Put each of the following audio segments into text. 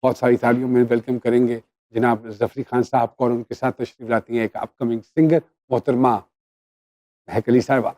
बहुत सारी तालियों में वेलकम करेंगे जनाब ज़फ़री खान साहब को और उनके साथ तशरीफ लाती हैं एक अपकमिंग सिंगर मोहतरमा महक अली साहिबा।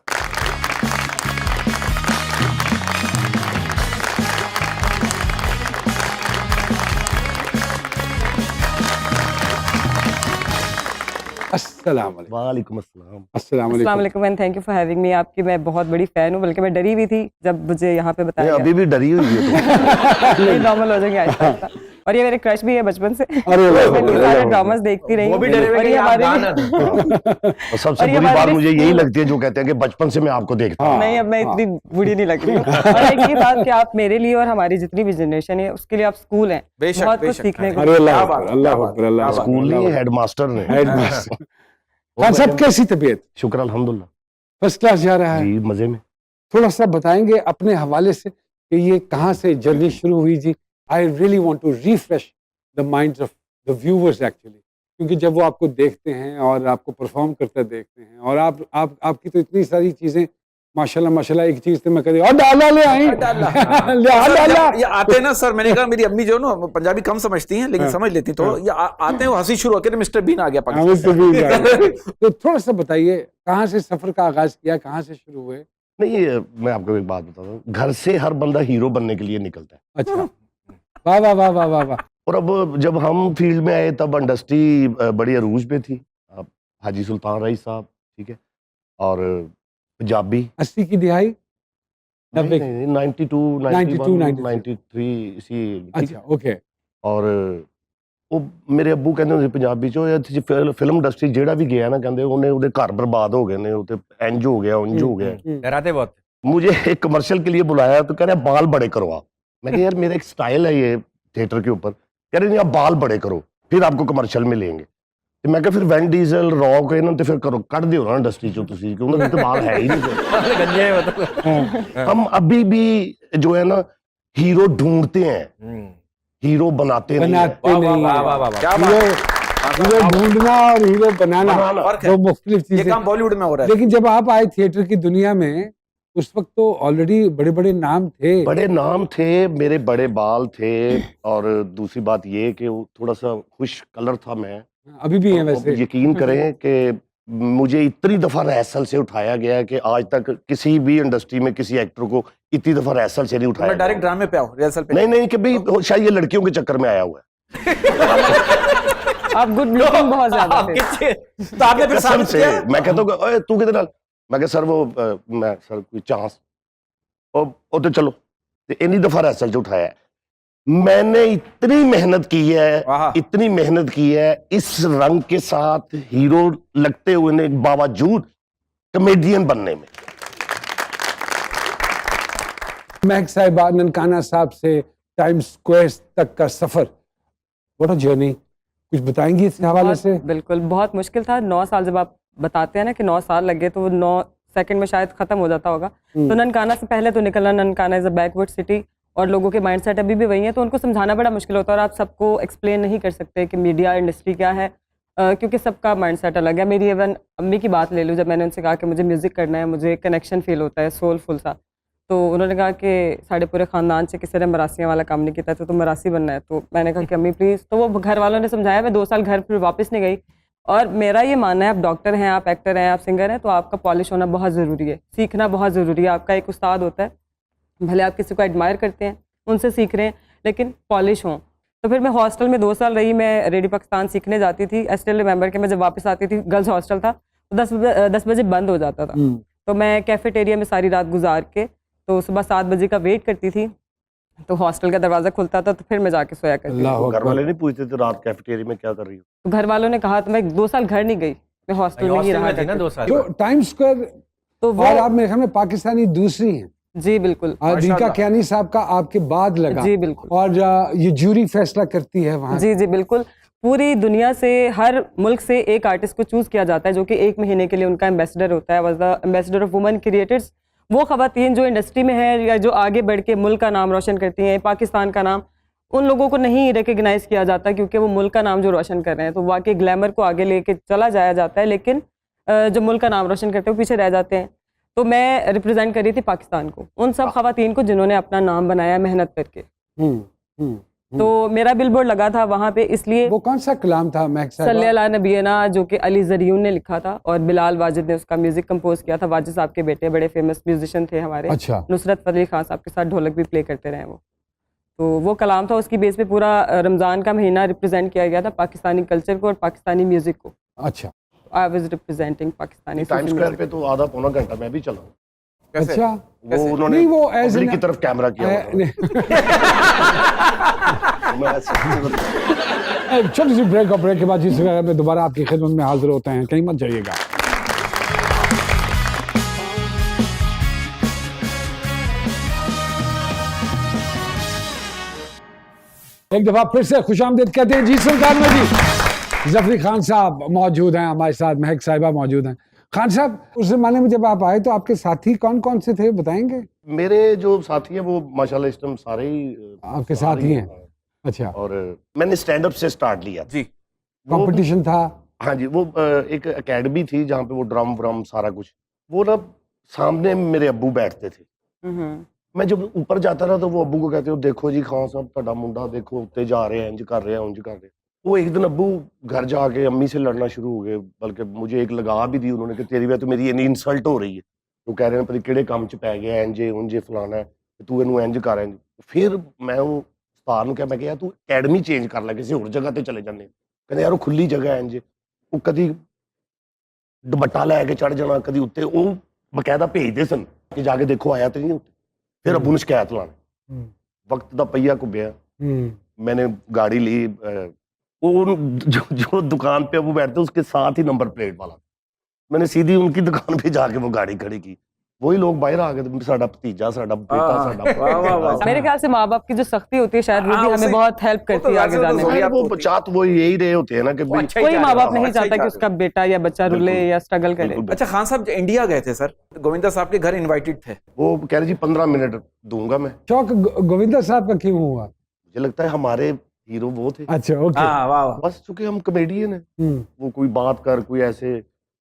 अस्सलाम वालेकुम। वालेकुम अस्सलाम। अस्सलाम अस्सलाम वालेकुम। वालेकुम and thank you for having me. आपकी मैं बहुत बड़ी फ़ैन हूँ, बल्कि मैं डरी भी थी जब मुझे यहाँ पे ये बताया अभी भी डरी हुई है तो। नहीं, नॉर्मल हो जाएंगे आहिस्ता आहिस्ता। और ये मेरे क्रश भी है बचपन से। अरे वाह, मैं इतने सारे ड्रामास देखती रही वो भी हूँ। डरे हुए और कि ये आप हमारे गाना और सबसे और ये बुरी हमारे बात लिए मुझे यही स्कूल- लगती है जो कहते हैं कि बचपन से मैं आपको देखता हूँ। नहीं, अब मैं इतनी बूढ़ी नहीं लग रही हूँ। और एक ये बात कि आप मेरे लिए और हमारी जितनी भी जनरेशन है उसके लिए आप स्कूल हैं। बेशक, बहुत कुछ बेशक। सीखने को। अरे अल्लाह क्या अकबर, बात, अल्लाह क्या बात, अकबर, अल्लाह क्या बात। स्कूल नहीं, हेडमास्टर ने। हेडमास्टर। खान साहब कैसी तबीयत? शुक्र अल्हम्दुलिल्लाह। फर्स्ट क्लास जा रहा है। जी मजे में। थोड़ा सा बताएंगे अपने हवाले से कि ये कहाँ से जर्नी शुरू हुई जी। I really want to refresh the minds of the viewers actually, क्योंकि जब वो आपको देखते हैं और आपको परफॉर्म करते देखते हैं और आप आपकी तो इतनी सारी चीजें माशाल्लाह माशाल्लाह, एक चीज तो मैं कह और डाला ले आई ले सर, डाला जब ये आते हैं ना सर, मैंने कहा मेरी अम्मी जो ना पंजाबी कम समझती हैं लेकिन हाँ। समझ लेती, तो ये आते हैं वो हंसी शुरू होकर मिस्टर बीन आ गया हाँ, पाकिस्तान। मुझसे भी जाए। तो थोड़ा सा बताइए कहाँ से सफर का आगाज किया, कहाँ से शुरू हुए? नहीं ये मैं आपको एक बात बताता हूँ, घर से हर बंदा हीरो बनने के लिए निकलता है। अच्छा, वाह वाह वाह वाह वाह वाह। और अब जब हम फील्ड में आए तब इंडस्ट्री बड़ी अरूज पे थी। अब हाजी सुल्तान रईस साहब, ठीक है, और पंजाबी 80 की दिहाई, 90 नहीं 92 92, 91 93 इसी, ठीक अच्छा है। ओके। और ਉਹ ਮੇਰੇ ਅੱਬੂ ਕਹਿੰਦੇ ਹੁੰਦੇ ਪੰਜਾਬੀ ਚ ਫਿਲਮ ਇੰਡਸਟਰੀ ਜਿਹੜਾ ਵੀ ਗਿਆ ਨਾ ਕਹਿੰਦੇ ਉਹਦੇ ਘਰ बर्बाद हो गए ने, ਉਹ ਤੇ इंज हो गया उंज हो गया। डराते बहुत। मुझे एक कमर्शियल के लिए बुलाया तो कह रहे बाल बड़े करो आप। मैं कहा यार मेरा एक स्टाइल है ये थिएटर के ऊपर। कह रहे नहीं आप बाल बड़े करो फिर आपको कमर्शियल में लेंगे। तो मैं कहा फिर वैन डीजल रॉक इन्हों तो फिर करो कट दियो ना इंडस्ट्री चो तुसी, क्योंकि उन्होंने तो बाल है ही नहीं। गंजे मतलब। हम अभी भी जो है ना हीरो ढूंढते हैं, हीरो बनाते नहीं हैं। बनाते नहीं वाह, हैं। वाह, वाह, वाह। क्या हीरो बात। हीरो ढूंढना और हीरो बनाना फर्क है। दो मुख्तलिफ ये चीजें। काम बॉलीवुड में हो रहा है। लेकिन जब आप आए थिएटर की दुनिया में उस वक्त तो ऑलरेडी बड़े बड़े नाम थे। बड़े नाम थे, मेरे बड़े बाल थे, और दूसरी बात ये कि वो थोड़ा सा खुश कलर था मैं। अभी भी है अब वैसे। यकीन करें कि मुझे इतनी दफा रिहर्सल से उठाया गया है कि आज तक किसी भी इंडस्ट्री में किसी एक्टर को इतनी दफा रिहर्सल से नहीं उठाया मैं डायरेक्ट गया। ड्रामे पे आओ, रिहर्सल पे। नहीं नहीं कि भाई शायद ये लड़कियों के चक्कर में आया हुआ है। आप गुड लुकिंग बहुत ज्यादा थे। तो आपने फिर कसम साबित से किया। मैं कहता हूँ ओए तू किधर नाल, मैं कहा सर वो मैं सर कोई चांस ओ तो चलो इन्नी दफा रिहर्सल से उठाया है। मैंने इतनी मेहनत की वाह। है, इतनी मेहनत की है इस रंग के साथ हीरो लगते हुए ने बावजूद कॉमेडियन बनने में। महक साहिबा, ननकाना साहब से टाइम स्क्वायर तक का सफर, व्हाट अ जर्नी, कुछ बताएंगी इस हवाले बहुत- से? बिल्कुल बहुत मुश्किल था। 9 साल जब आप बताते हैं ना कि 9 साल लगे तो वो 9 सेकंड में शायद खत्म हो जाता होगा। तो ननकाना से पहले तो निकलना, Nankana is a backward city और लोगों के माइंडसेट अभी भी वही है, तो उनको समझाना बड़ा मुश्किल होता है और आप सबको एक्सप्लेन नहीं कर सकते कि मीडिया इंडस्ट्री क्या है, क्योंकि सबका माइंडसेट अलग है। मेरी इवन अम्मी की बात ले लूँ, जब मैंने उनसे कहा कि मुझे म्यूज़िक करना है, मुझे कनेक्शन फील होता है सोलफुल सा, तो उन्होंने कहा कि साढ़े पूरे ख़ानदान से किसी ने मरासियाँ वाला काम नहीं किया तो तुम मरासी बनना है। तो मैंने कहा कि अम्मी प्लीज़, तो वो घर वालों ने समझाया। मैं 2 साल घर फिर वापस नहीं गई। और मेरा ये मानना है, आप डॉक्टर हैं, आप एक्टर हैं, आप सिंगर हैं, तो आपका पॉलिश होना बहुत ज़रूरी है, सीखना बहुत ज़रूरी है। आपका एक उस्ताद होता है, भले आप किसी को एडमायर करते हैं, उनसे सीख रहे हैं, लेकिन पॉलिश हों। तो फिर मैं हॉस्टल में 2 साल रही। मैं रेडियो पाकिस्तान सीखने जाती थी। आई स्टिल रिमेंबर कि मैं जब वापस आती थी, गर्ल्स हॉस्टल था, तो 10 बजे बंद हो जाता था। तो मैं कैफेटेरिया में सारी रात गुजार के तो सुबह 7 बजे का वेट करती थी, तो हॉस्टल का दरवाज़ा खुलता था, तो फिर मैं जाके सोया करती थी। अल्लाह घर अकबर। वाले नहीं पूछते थे रात कैफेटेरिया में क्या कर रही हो? तो घर वालों ने कहा, तो मैं 2 साल घर नहीं गई, मैं हॉस्टल में ही हॉस्टल रहा में थी ना करती 2 थी। साल। जो टाइम स्क्वायर तो वो और आप मेरे ख्याल में पाकिस्तानी दूसरी हैं। जी बिल्कुल, रीका माशाल्लाह। कियानी साहब का आपके बाद लगा। जी बिल्कुल, और ये जूरी फैसला करती है वहाँ। जी जी बिल्कुल। पूरी दुनिया से, हर मुल्क से एक आर्टिस्ट को चूज़ किया जाता है जो कि 1 महीने के लिए उनका एम्बेसडर होता है। Was the ambassador of women creators. वो ख़वातीन जो इंडस्ट्री में है या जो आगे बढ़ के मुल्क का नाम रोशन करती हैं, पाकिस्तान का नाम, उन लोगों को नहीं रिकग्नाइज़ किया जाता क्योंकि वो मुल्क का नाम जो रोशन कर रहे हैं। तो वाकई ग्लैमर को आगे लेके चला जाया जाता है, लेकिन जो मुल्क का नाम रोशन करते हैं वो पीछे रह जाते हैं। तो मैं रिप्रेजेंट कर रही थी पाकिस्तान को, उन सब ख़वातीन को जिन्होंने अपना नाम बनाया मेहनत करके। हम्म, हम्म। तो मेरा बिलबोर्ड लगा था वहां पे, इसलिए वो कौन सा कलाम था महक साहिबा? सल्ले अला नबीना, जो कि अली जरियून ने लिखा था और बिलाल वाजिद ने उसका म्यूजिक कंपोज किया था। वाजिद साहब के बेटे बड़े फेमस म्यूजिशियन थे हमारे, अच्छा। नुसरत फतेह अली खान साहब के साथ ढोलक भी प्ले करते रहे वो। तो वो कलाम था, उसकी बेस पे पूरा रमज़ान का महीना रिप्रेजेंट किया गया था, पाकिस्तानी कल्चर को और पाकिस्तानी म्यूजिक को। अच्छा I was representing Pakistani time square पे तो आधा पौना घंटा मैं भी चला हूं। कैसे? अच्छा। वो उन्होंने नहीं, वो as पब्लिक in- की तरफ कैमरा किया हुआ था। मैं ऐसे- एक छोटी सी ब्रेक और ब्रेक के बाद जिस जगह में दोबारा आपकी खिदमत में हाजिर होते हैं, कहीं मत जाइएगा। एक दफा फिर से खुशामदीद कहते हैं जी सुल्तान में जी। जफरी खान साहब मौजूद हैं हमारे साथ, महक साहिबा मौजूद हैं। खान साहब, उस जमाने में जब आप आए तो आपके साथी कौन कौन से थे, बताएंगे? मेरे जो साथी हैं वो माशाल्लाह इस टाइम सारे ही आपके साथ ही हैं? अच्छा। और मैंने स्टैंड अप से स्टार्ट लिया। जी। कंपटीशन था? हाँ जी, वो एक एकेडमी थी जहाँ पे वो ड्रम व्रम सारा कुछ, वो ना सामने मेरे अब्बू बैठते थे। मैं जब ऊपर जाता ना तो वो अब्बू को कहते हो, देखो जी खान साहब ਤੁਹਾਡਾ मुंडा देखो उत्ते जा रहे हैं, इंज कर रहे हैं, उंज कर रहे हैं। वो एक दिन अब्बू घर जाके अम्मी से लड़ना शुरू हो गए, बल्कि मुझे एक लगा भी दी उन्होंने कि तेरी वजह तो मेरी इन्नी इंसल्ट हो रही है। वो कह रहे हैं पता ਕਿਹੜੇ ਕੰਮ 'ਚ ਪੈ ਗਿਆ, ਇੰਜੇ ਉੰਜੇ ਫਲਾਣਾ ਤੂੰ ਇਹਨੂੰ ਇੰਜ ਕਰ। ਫਿਰ ਮੈਂ ਉਹ ਉਸਤਾਦ ਨੂੰ ਕਿਹਾ, ਮੈਂ ਕਿਹਾ ਤੂੰ ਅਕੈਡਮੀ ਚੇਂਜ ਕਰ ਲੈ, ਕਿਸੇ ਹੋਰ ਜਗ੍ਹਾ ਤੇ ਚਲੇ ਜਾਂਦੇ। ਕਹਿੰਦੇ ਯਾਰ ਉਹ ਖੁੱਲੀ ਜਗ੍ਹਾ ਹੈ ਇੰਜ, ਉਹ ਕਦੀ ਦੁਪੱਟਾ ਲੈ ਕੇ ਚੜ ਜਾਣਾ, ਕਦੀ ਉੱਤੇ ਉਹ ਬਕਾਇਦਾ ਭੇਜਦੇ ਸਨ ਕਿ ਜਾ ਕੇ ਦੇਖੋ ਆਇਆ ਤੇ ਨਹੀਂ ਉੱਤੇ। फिर अबू ने शिकायत लाना, वक्त का पहिया घुबिया, मैंने गाड़ी ली, वो जो दुकान पे अबू बैठते उसके साथ ही नंबर प्लेट वाला, मैंने सीधी उनकी दुकान पे जाके वो गाड़ी खड़ी की। वही लोग बाहर आ गए, साडा भतीजा, साडा बेटा, साडा। मेरे ख्याल से माँ बाप की जो सख्ती होती है शायद वो भी हमें बहुत हेल्प करती है आगे जाने में। वो चाहत वो यही रहे होते हैं ना कि भाई कोई माँ बाप नहीं चाहता कि उसका बेटा या बच्चा रुले या स्ट्रगल करे। अच्छा खान साहब इंडिया गए थे सर, गोविंदा साहब के घर इनवाइटेड थे, वो कह रहे जी 15 मिनट दूंगा मैं। शौक गोविंदा साहब का क्यों हुआ? मुझे लगता है हमारे हीरो वो थे। अच्छा, ओके। हाँ वाह वाह। बस चूंकि हम कॉमेडियन हैं, वो कोई बात कर, कोई ऐसे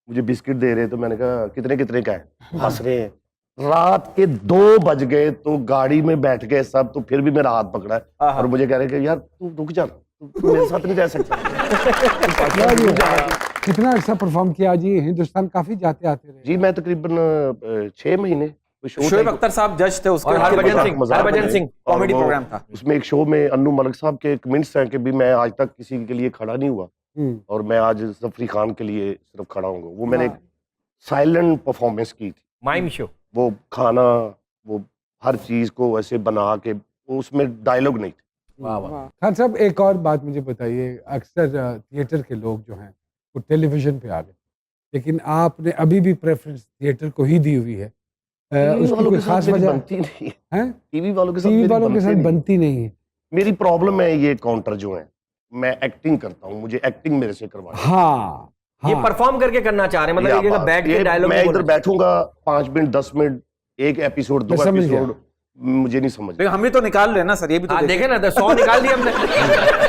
मुझे बिस्किट दे रहे तो मैंने कहा कितने कितने का है, हंस रहे हैं। रात के 2 बज गए तो गाड़ी में बैठ गए सब, तो फिर भी मेरा हाथ पकड़ा है और मुझे कह रहे कि यार तू रुक जा, तू मेरे साथ नहीं जा सकता। कितना अर्सा परफॉर्म किया जी? हिंदुस्तान काफी जाते आते रहे जी मैं तकरीबन 6 महीने। शोएब अख्तर साहब जज थे उसके, और हरभजन सिंह कॉमेडी और प्रोग्राम था। उसमें एक शो में अन्नू मलिक साहब के कमेंट्स हैं कि भी मैं आज तक किसी के लिए खड़ा नहीं हुआ और मैं आज जफरी खान के लिए सिर्फ खड़ा हूँ। वो मैंने एक साइलेंट परफॉर्मेंस की थी, माइम शो। वो खाना, वो हर चीज को ऐसे बना के, वो उसमें डायलॉग नहीं थे। वाह वाह। खान साहब, एक और बात मुझे बताइए, अक्सर थिएटर के लोग जो हैं वो टेलीविजन पे आ गए, लेकिन आपने अभी भी प्रेफरेंस थिएटर को ही दी हुई है। उसकी कोई खास वजह बनती नहीं है? टीवी वालों के साथ टीवी मेरी वालों के साथ नहीं। बनती नहीं है। मेरी प्रॉब्लम है ये काउंटर जो है, मैं एक्टिंग करता हूँ, मुझे एक्टिंग मेरे से करवानी है। हाँ, ये हाँ। परफॉर्म करके करना चाह रहे हैं, मतलब ये एक जगह बात- बैठ ये के डायलॉग मैं इधर बैठूंगा 5 मिनट 10 मिनट, एक एपिसोड 2 मैं समझ गया। एपिसोड मुझे नहीं समझ। लेकिन हम भी तो निकाल रहे हैं ना सर, ये भी तो हाँ देखें। देखे ना, 100 निकाल दिए हमने।